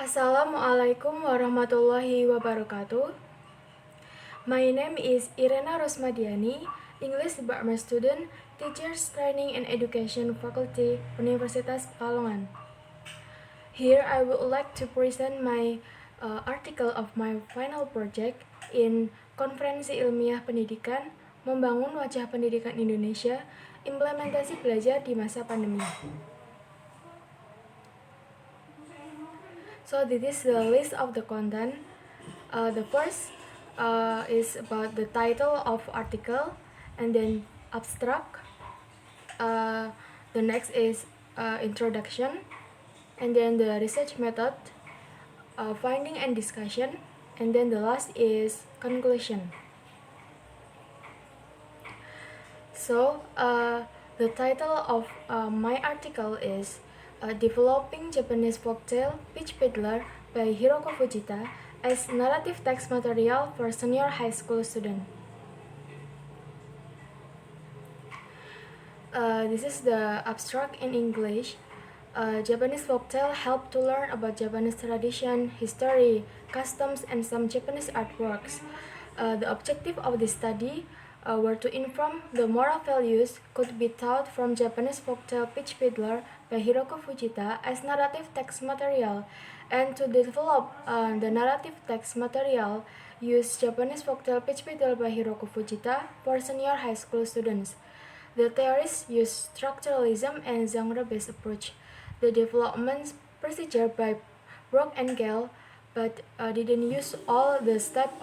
Assalamualaikum warahmatullahi wabarakatuh. My name is Irena Rosma Diany, English Department student, Teachers Training and Education Faculty, Universitas Pekalongan. Here I would like to present my article of my final project in Konferensi Ilmiah Pendidikan, Membangun Wajah Pendidikan Indonesia, Implementasi Belajar di Masa Pandemi. So this is the list of the content. The first is about the title of article, and then abstract. The next is introduction, and then the research method, finding and discussion, and then the last is conclusion. So the title of my article is Developing Japanese Folktale Peddler by Hiroko Fujita as narrative text material for senior high school student. This is the abstract in English. Japanese folktale help to learn about Japanese tradition, history, customs, and some Japanese artworks. The objective of this study were to inform the moral values could be taught from Japanese folktale Peddler by Hiroko Fujita as narrative text material, and to develop the narrative text material use Japanese folktale Peddler by Hiroko Fujita for senior high school students. The theories use structuralism and genre-based approach. The development procedure by Brock and Gale, but didn't use all the steps,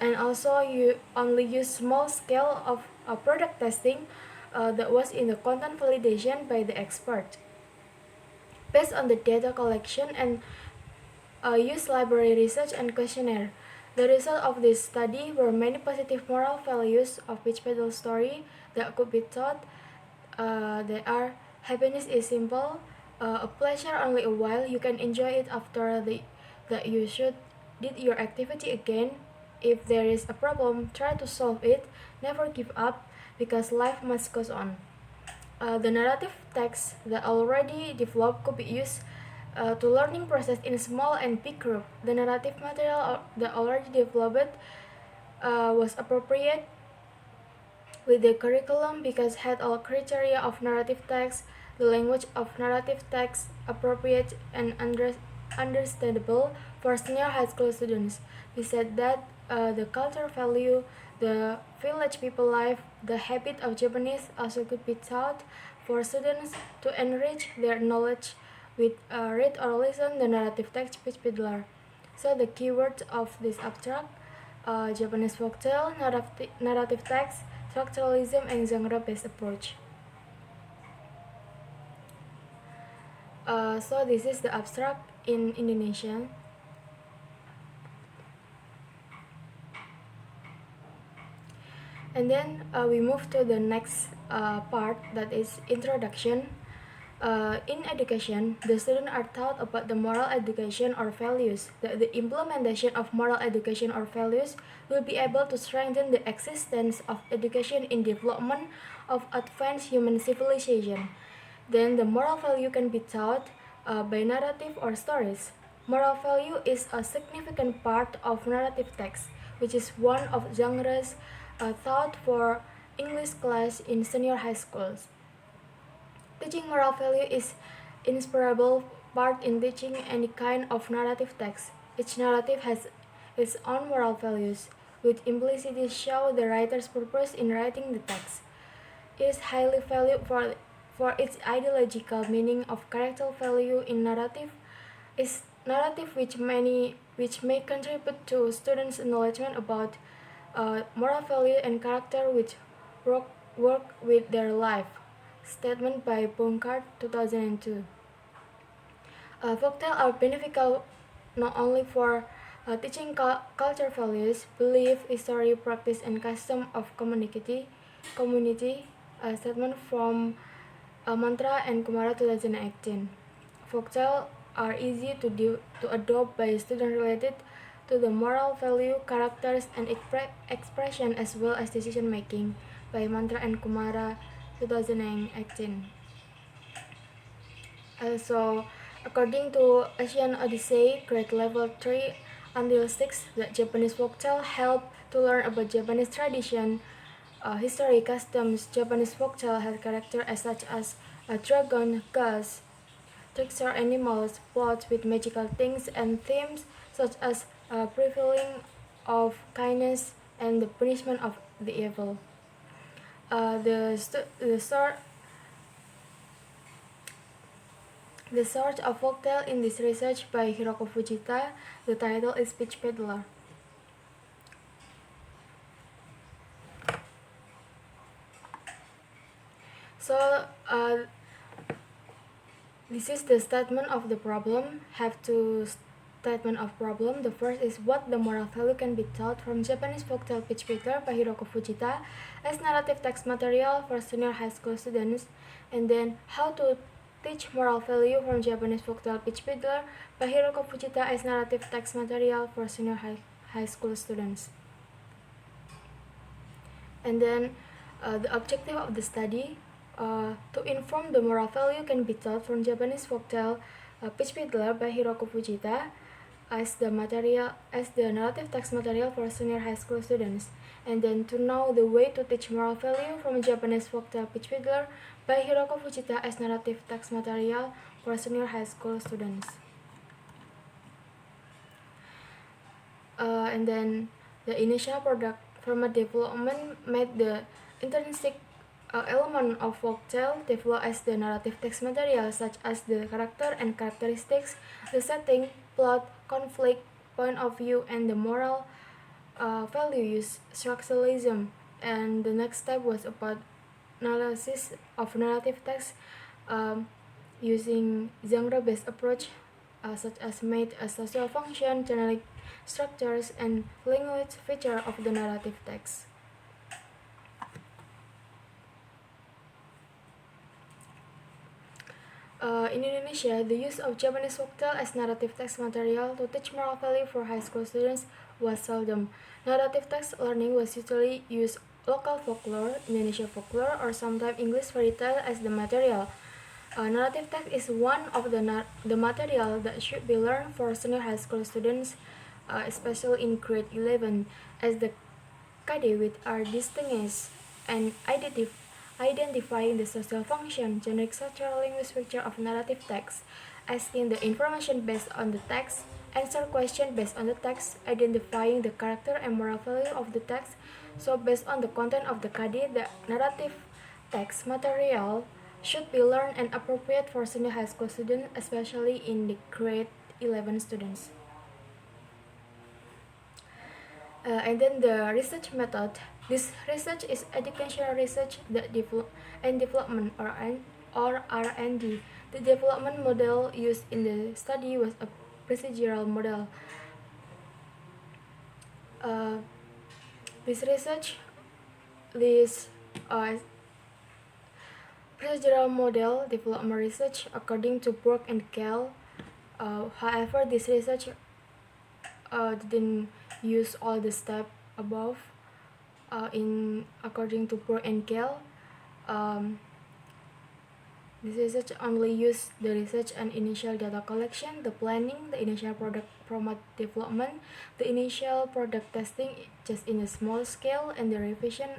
and also you only use small scale of product testing that was in the content validation by the expert. Based on the data collection and use library research and questionnaire, the result of this study were many positive moral values of Peddler story that could be taught. They are: happiness is simple, a pleasure only a while, you can enjoy it after that you should did your activity again. If there is a problem, try to solve it, never give up, because life must go on. The narrative text that already developed could be used to learning process in small and big group. The narrative material that already developed was appropriate with the curriculum because had all criteria of narrative text, the language of narrative text appropriate and understandable for senior high school students. We said that the culture value, the village people life, the habit of Japanese also could be taught for students to enrich their knowledge with read or listen the narrative text Peddler. So the keywords of this abstract: Japanese folktale, narrative text, structuralism, and genre-based approach. So this is the abstract in Indonesian. And then we move to the next part, that is introduction. In education, the students are taught about the moral education or values. The implementation of moral education or values will be able to strengthen the existence of education in development of advanced human civilization. Then the moral value can be taught by narrative or stories. Moral value is a significant part of narrative text, which is one of genres taught for English class in senior high schools. Teaching moral value is inseparable part in teaching any kind of narrative text. Each narrative has its own moral values, which implicitly show the writer's purpose in writing the text. It is highly valued for its ideological meaning of character value in narrative is narrative which may contribute to students' knowledge about moral value and character which work with their life. Statement by Bunkard, 2002. Folktale are beneficial not only for teaching culture values, belief, history, practice, and custom of community. Statement from Mantra and Kumara, 2018. Folktale are easy to adopt by students related to the moral value, characters, and expression as well as decision making by Mantra and Kumara, 2018. So, according to Asian Odyssey, grade level 3 until 6, the Japanese folktale help to learn about Japanese tradition, history, customs. Japanese folktale have characters such as a dragon, ghosts, trickster animals, plots with magical things, and themes such as prevailing of kindness and the punishment of the evil. The source of folktale in this research by Hiroko Fujita. The title is Peddler. So, this is the statement of the problem. Have two statement of problem. The first is what the moral value can be taught from Japanese folktale Peddler by Hiroko Fujita as narrative text material for senior high school students, and then how to teach moral value from Japanese folktale Peddler by Hiroko Fujita as narrative text material for senior high school students. And then the objective of the study to inform the moral value can be taught from Japanese folktale Peddler by Hiroko Fujita as the narrative text material for senior high school students, and then to know the way to teach moral value from Japanese folktale Peddler by Hiroko Fujita as narrative text material for senior high school students. And then the initial product format development made the intrinsic element of folktale develop as the narrative text material, such as the character and characteristics, the setting, plot, conflict, point of view, and the moral values, structuralism. And the next step was about analysis of narrative text using genre-based approach, such as made a social function, generic structures, and language feature of the narrative text. In Indonesia, the use of Japanese folktale as narrative text material to teach moral value for high school students was seldom. Narrative text learning was usually used local folklore, Indonesia folklore, or sometimes English fairy tale as the material. Narrative text is one of the material that should be learned for senior high school students, especially in grade 11, as the KD which are distinguished and identifying the social function, generic structural language feature of narrative text, asking the information based on the text, answer question based on the text, identifying the character and moral value of the text. So based on the content of the KD, the narrative text material should be learned and appropriate for senior high school students, especially in the grade 11 students. And then the research method. This research is educational research and development or R&D. The development model used in the study was a procedural model. This research lists procedural model development research according to Brook and Kell. However, this research didn't use all the steps above according to Brook and Kell. This research only used the research and initial data collection, the planning, the initial product format development, the initial product testing just in a small scale, and the revision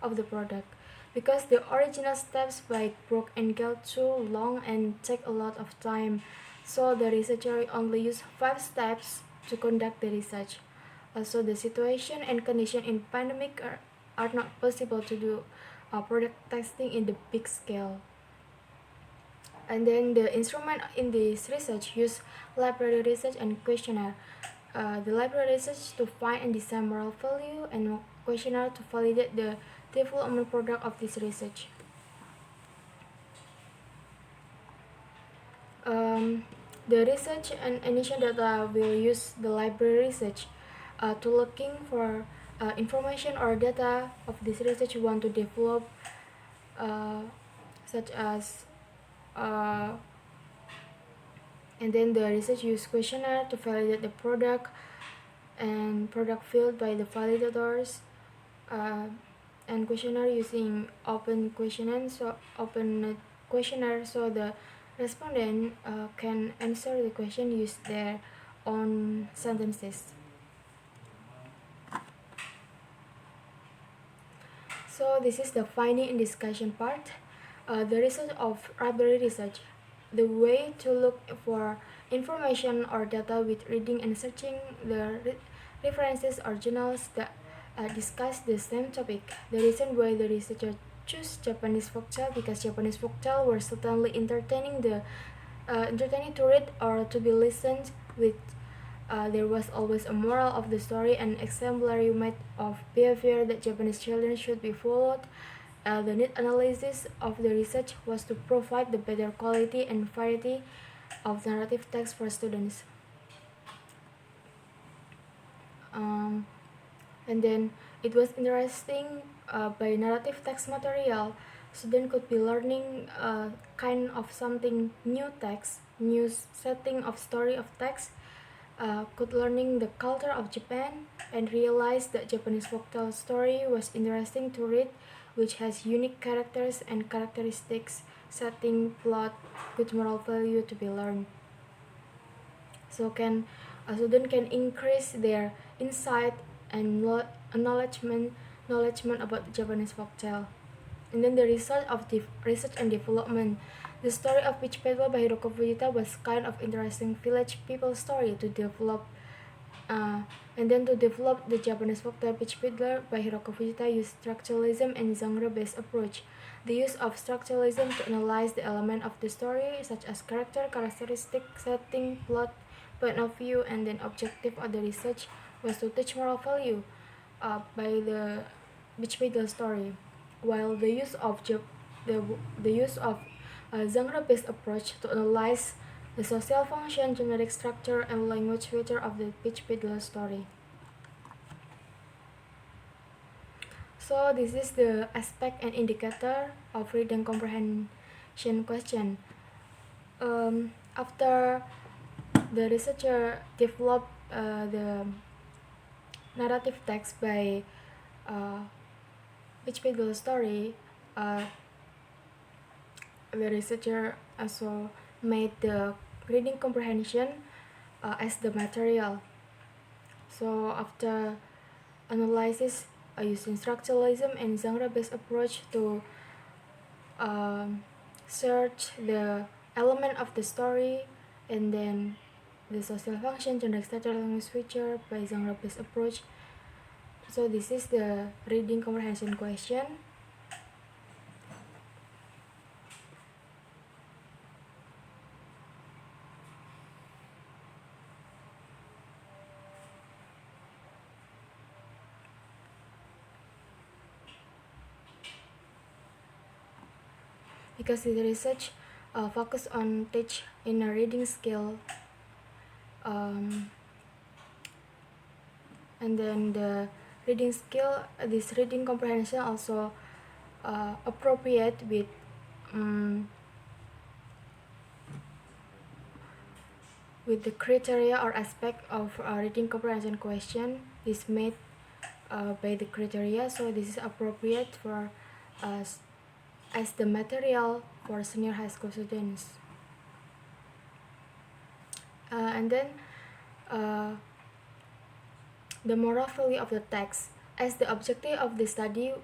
of the product. Because the original steps by Brook and Kell too long and take a lot of time, so the researcher only used 5 steps to conduct the research. Also, the situation and condition in pandemic are not possible to do product testing in the big scale. And then the instrument in this research use library research and questionnaire. The library research to find and design moral value, and questionnaire to validate the development product of this research. The research and initial data will use the library research to looking for information or data of this research you want to develop, such as and then the research use questionnaire to validate the product and product filled by the validators, and questionnaire using open questionnaire, so the Respondents can answer the question using their own sentences. So this is the finding and discussion part. The result of library research. The way to look for information or data with reading and searching the references or journals that discuss the same topic. The reason why the researcher choose Japanese folktale because Japanese folktale were certainly entertaining to read or to be listened with. There was always a moral of the story and exemplary mode of behavior that Japanese children should be followed. The need analysis of the research was to provide the better quality and variety of narrative text for students. And then it was interesting by narrative text material, students could be learning kind of something new text, new setting of story of text, could learning the culture of Japan and realize that Japanese folktale story was interesting to read, which has unique characters and characteristics, setting, plot, good moral value to be learned. So a student can increase their insight and acknowledgement about Japanese folktale. And then the result of research and development. The story of Peddler by Hiroko Fujita was kind of interesting village people story to develop. And then to develop the Japanese folktale Peddler by Hiroko Fujita used structuralism and genre-based approach. The use of structuralism to analyze the element of the story, such as character, characteristic, setting, plot, point of view, and then objective of the research was to teach moral value by the Peddler story, while the use of genre-based approach to analyze the social function, genetic structure, and language feature of the Peddler story. So this is the aspect and indicator of reading comprehension question. After the researcher developed the narrative text by Peddler story, the researcher also made the reading comprehension as the material. So after analysis using structuralism and genre-based approach to search the element of the story, and then the social function, gender structure, language feature by genre-based approach. So this is the reading comprehension question. Because the research focus on teach in a reading skill, and then the reading skill, this reading comprehension also appropriate with the criteria or aspect of reading comprehension question is made by the criteria. So this is appropriate for us as the material for senior high school students. And then the moral value of the text, as the objective of the study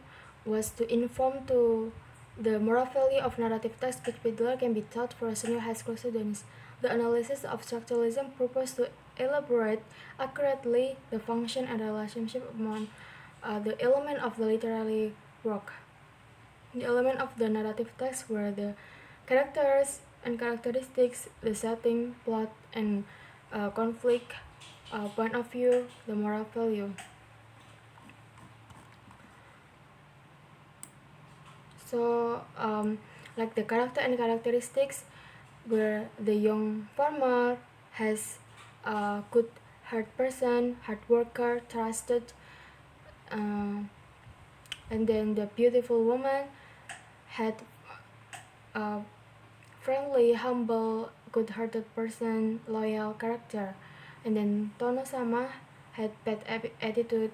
was to inform to the moral value of narrative text which Peddler can be taught for senior high school students. The analysis of structuralism proposed to elaborate accurately the function and relationship among the element of the literary work. The element of the narrative text were the characters and characteristics, the setting, plot, and conflict, point of view, the moral value. So, like the character and characteristics, where the young farmer has a good-hearted person, hard worker, trusted, and then the beautiful woman had a friendly, humble, good-hearted person, loyal character, and then Tono-sama had bad attitude,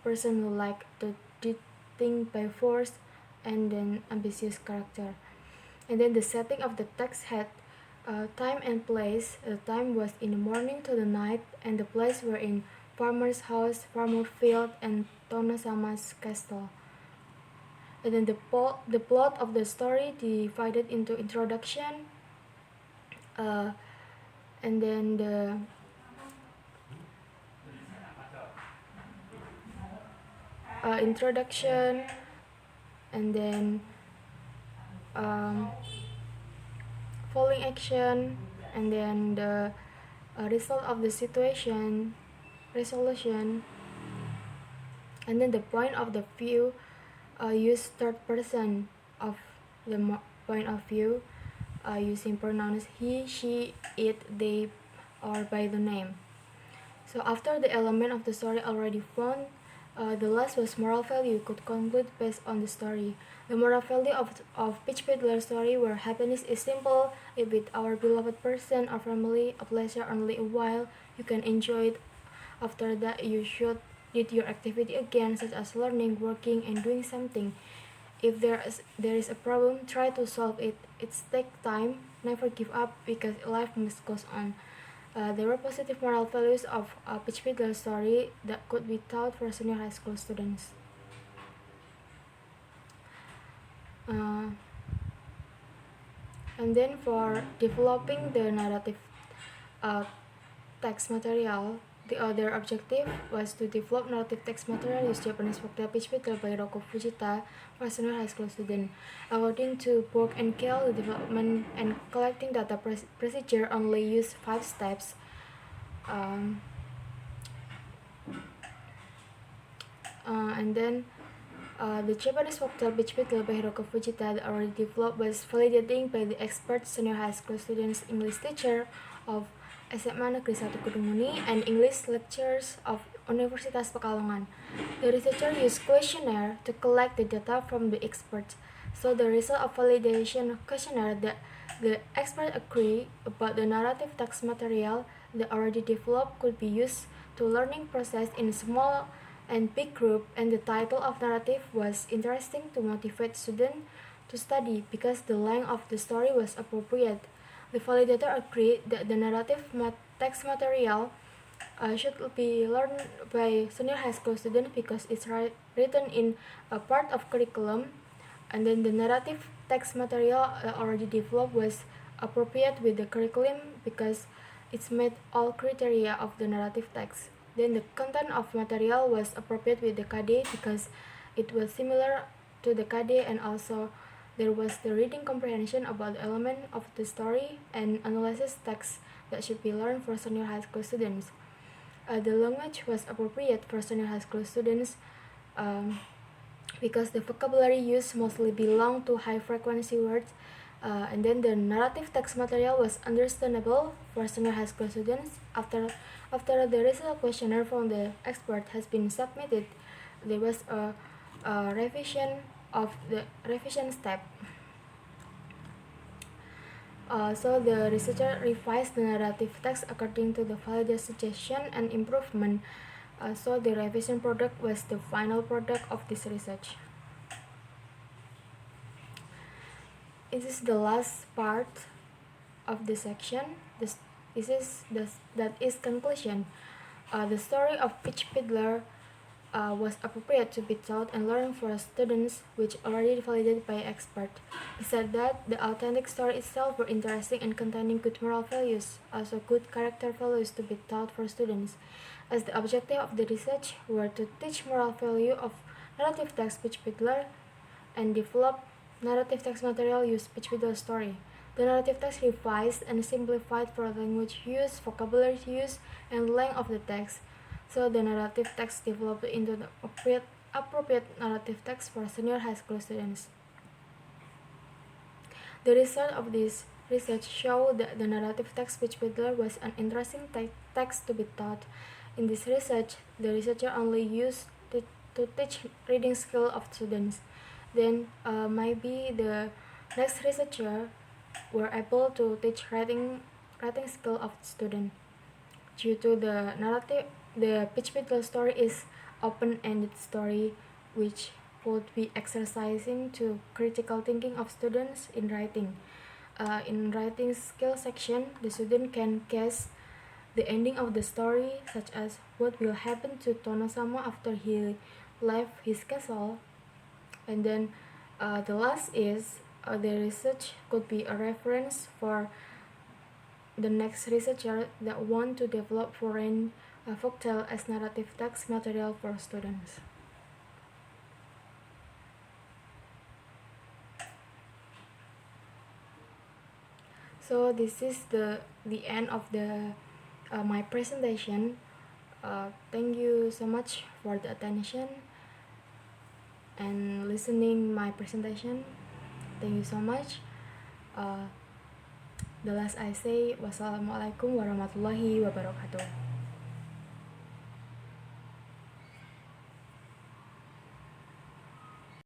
person who liked to do things by force, and then ambitious character. And then the setting of the text had Time and place. The time was in the morning to the night, and the place were in farmer's house, farmer field, and Tonosama's castle. And then the plot of the story divided into introduction, uh, and then the introduction, and then um, following action, and then the result of the situation, resolution, and then the point of the view. Use third person of the point of view, using pronouns he, she, it, they, or by the name. So after the element of the story already found, the last was moral value could conclude based on the story. The moral value of Peddler story where happiness is simple, if with our beloved person or family, a pleasure only a while, you can enjoy it. After that, you should did your activity again, such as learning, working, and doing something. If there is a problem, try to solve it. It's take time, never give up, because life must goes on. There were positive moral values of Peddler story that could be taught for senior high school students. And then for developing the narrative text material, the other objective was to develop narrative text material using Japanese folktale Peddler by Hiroko Fujita for senior high school students. According to Borg and Kell, the development and collecting data procedure only used 5 steps. And then the Japanese folktale Peddler by Hiroko Fujita that already developed was validating by the expert senior high school students English teacher of SMA Negeri 1 Kedungmuni and English lecturers of Universitas Pekalongan. The researcher used questionnaire to collect the data from the experts. So the result of validation questionnaire that the experts agree about the narrative text material that already developed could be used to learning process in small and big group, and the title of narrative was interesting to motivate students to study because the length of the story was appropriate. The validator agreed that the narrative text material should be learned by senior high school students because it's written in a part of curriculum, and then the narrative text material already developed was appropriate with the curriculum because it's met all criteria of the narrative text. Then the content of material was appropriate with the KD because it was similar to the KD, and also there was the reading comprehension about the element of the story and analysis text that should be learned for senior high school students. The language was appropriate for senior high school students because the vocabulary used mostly belonged to high frequency words, and then the narrative text material was understandable for senior high school students. After the result questionnaire from the expert has been submitted, there was a revision of the revision step. So the researcher revised the narrative text according to the validated suggestion and improvement. So the revision product was the final product of this research. This is the last part of the section. That is conclusion. The story of Peddler was appropriate to be taught and learned for students, which already validated by expert. Besides that, the authentic story itself were interesting and containing good moral values, also good character values to be taught for students. As the objective of the research were to teach moral value of narrative text Peddler and develop narrative text material use Peddler story. The narrative text revised and simplified for language use, vocabulary use, and length of the text. So the narrative text developed into the appropriate narrative text for senior high school students. The result of this research showed that the narrative text Peddler was an interesting text to be taught. In this research, the researcher only used to teach reading skill of students. Then maybe the next researcher were able to teach writing skill of students. Due to the narrative, the Peddler story is open-ended story, which would be exercising to critical thinking of students in writing. In writing skill section, the student can guess the ending of the story, such as what will happen to Tonosama after he left his castle. And then the last is the research could be a reference for the next researcher that want to develop foreign folktale as narrative text material for students. So this is the end of the my presentation. Thank you so much for the attention and listening my presentation. Thank you so much. The last I say, wassalamualaikum warahmatullahi wabarakatuh.